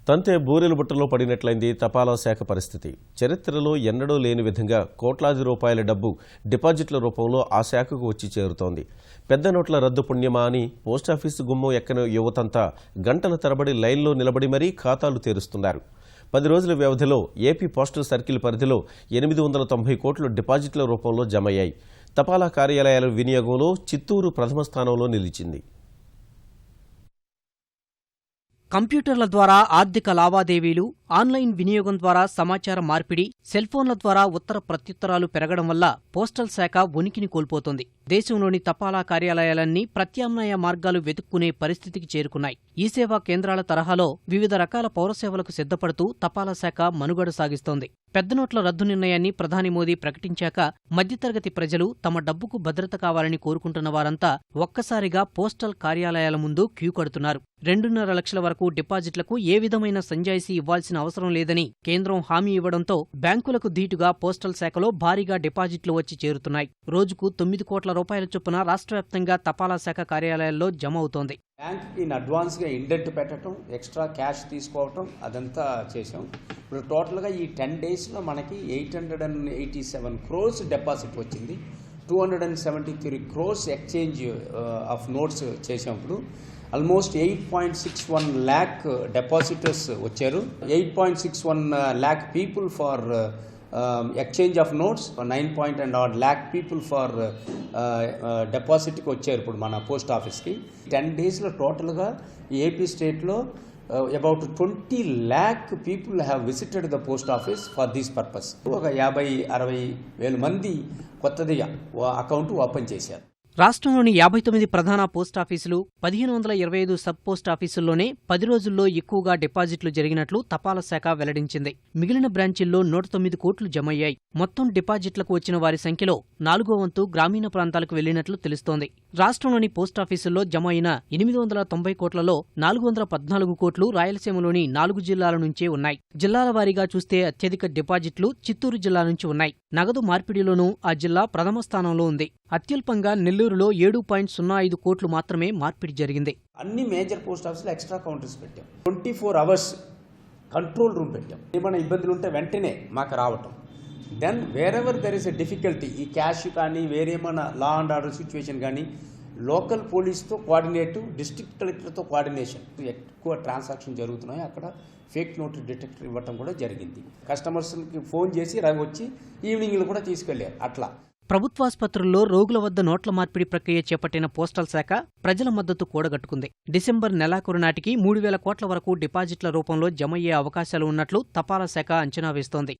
తంతే బూరెల బుట్టలో పడినట్లయింది తపాలా శాఖ పరిస్థితి. చరిత్రలో ఎన్నడూ లేని విధంగా కోట్లాది రూపాయల డబ్బు డిపాజిట్ల రూపంలో ఆ శాఖకు వచ్చి చేరుతోంది. పెద్ద నోట్ల రద్దు పుణ్యమా అని పోస్టాఫీసు గుమ్మం ఎక్కని యువతంతా గంటల తరబడి లైన్లో నిలబడి మరీ ఖాతాలు తెరుస్తున్నారు. 10 రోజుల వ్యవధిలో ఏపీ పోస్టల్ సర్కిల్ పరిధిలో 890 కోట్లు డిపాజిట్ల రూపంలో జమయ్యాయి. తపాలా కార్యాలయాల వినియోగంలో చిత్తూరు ప్రథమ స్థానంలో నిలిచింది. కంప్యూటర్ల ద్వారా ఆర్థిక లావాదేవీలు, ఆన్లైన్ వినియోగం ద్వారా సమాచార మార్పిడి, సెల్ఫోన్ల ద్వారా ఉత్తర ప్రత్యుత్తరాలు పెరగడం వల్ల పోస్టల్ శాఖ ఉనికిని కోల్పోతోంది. దేశంలోని తపాలా కార్యాలయాలన్నీ ప్రత్యామ్నాయ మార్గాలు వెతుక్కునే పరిస్థితికి చేరుకున్నాయి. ఈ సేవా కేంద్రాల తరహాలో వివిధ రకాల పౌరసేవలకు సిద్ధపడుతూ తపాలా శాఖ మనుగడ సాగిస్తోంది. పెద్ద నోట్ల రద్దు నిర్ణయాన్ని ప్రధాని మోదీ ప్రకటించాక మధ్యతరగతి ప్రజలు తమ డబ్బుకు భద్రత కావాలని కోరుకుంటున్న వారంతా ఒక్కసారిగా పోస్టల్ కార్యాలయాల ముందు క్యూ కడుతున్నారు. 2.5 లక్షల వరకు డిపాజిట్లకు ఏ విధమైన సంజాయిషీ ఇవ్వాల్సిన అవసరం లేదని కేంద్రం హామీ ఇవ్వడంతో బ్యాంకులకు ధీటుగా పోస్టల్ శాఖలో భారీగా డిపాజిట్లు వచ్చి చేరుతున్నాయి. రోజుకు 9 కోట్ల రూపాయల చొప్పున రాష్ట్రవ్యాప్తంగా తపాలా శాఖ కార్యాలయాల్లో జమ అవుతోంది. బ్యాంక్కి ఇన్ అడ్వాన్స్గా ఇండెంట్ పెట్టడం, ఎక్స్ట్రా క్యాష్ తీసుకోవటం అదంతా చేసాం. ఇప్పుడు టోటల్గా ఈ 10 డేస్లో మనకి 887 crores డిపాజిట్ వచ్చింది. 273 crores ఎక్స్చేంజ్ ఆఫ్ నోట్స్ చేసాం. ఇప్పుడు ఆల్మోస్ట్ 8.61 lakh డిపాజిటర్స్ వచ్చారు. 8.61 lakh people for exchange of notes, 9 lakh people for డిపాజిట్కి వచ్చారు ఇప్పుడు మన పోస్ట్ ఆఫీస్కి. 10 డేస్లో టోటల్గా ఏపీ స్టేట్లో about 20 lakh people have visited the post office for this purpose. ఒక 50-60 వేల మంది కొత్తదిగా అకౌంట్ ఓపెన్ చేశారు. రాష్ట్రంలోని 59 ప్రధాన పోస్టాఫీసులు, 1525 సబ్ పోస్టాఫీసుల్లోనే 10 రోజుల్లో ఎక్కువగా డిపాజిట్లు జరిగినట్లు తపాలా శాఖ వెల్లడించింది. మిగిలిన బ్రాంచీల్లో 109 కోట్లు జమయ్యాయి. మొత్తం డిపాజిట్లకు వచ్చిన వారి సంఖ్యలో 4వ వంతు గ్రామీణ ప్రాంతాలకు వెళ్లినట్లు తెలుస్తోంది. రాష్ట్రంలోని పోస్టాఫీసుల్లో జమ అయిన 890 కోట్లలో 414 కోట్లు రాయలసీమలోని 4 జిల్లాల నుంచే ఉన్నాయి. జిల్లాల వారీగా చూస్తే అత్యధిక డిపాజిట్లు చిత్తూరు జిల్లా నుంచి ఉన్నాయి. నగదు మార్పిడిలోనూ ఆ జిల్లా ప్రథమ స్థానంలో ఉంది. అత్యల్పంగా నెల్లూరులో 7.05 కోట్లు మాత్రమే మార్పిడి జరిగింది. అన్ని మేజర్ పోస్ట్ ఆఫీసులో ఎక్స్ట్రా కౌంటర్స్ పెట్టాం. 24 hours కంట్రోల్ రూమ్ పెట్టాం. ఏమైనా ఇబ్బందులు ఉంటే వెంటనే మాకు రావటం. Then wherever there is a difficulty, ఈ క్యాష్ కానీ వేరేమైనా లా అండ్ ఆర్డర్ సిచ్యువేషన్ కానీ లోకల్ పోలీస్తో కోఆర్డినేట్, డిస్ట్రిక్ట్ కలెక్టర్తో కోఆర్డినేషన్, ఎక్కువ ట్రాన్సాక్షన్ జరుగుతున్నాయి. అక్కడ ఫేక్ నోట్ డిటెక్టర్ ఇవ్వటం కూడా జరిగింది. కస్టమర్స్కి ఫోన్ చేసి వచ్చి ఈవినింగ్లు కూడా తీసుకెళ్లారు. అట్లా ప్రభుత్వాసుపత్రుల్లో రోగుల వద్ద నోట్ల మార్పిడి ప్రక్రియ చేపట్టిన పోస్టల్ శాఖ ప్రజల మద్దతు కూడగట్టుకుంది. డిసెంబర్ నెలాఖరు నాటికి 3,000 కోట్ల వరకు డిపాజిట్ల రూపంలో జమయ్యే అవకాశాలు ఉన్నట్లు తపాలా శాఖ అంచనా వేస్తోంది.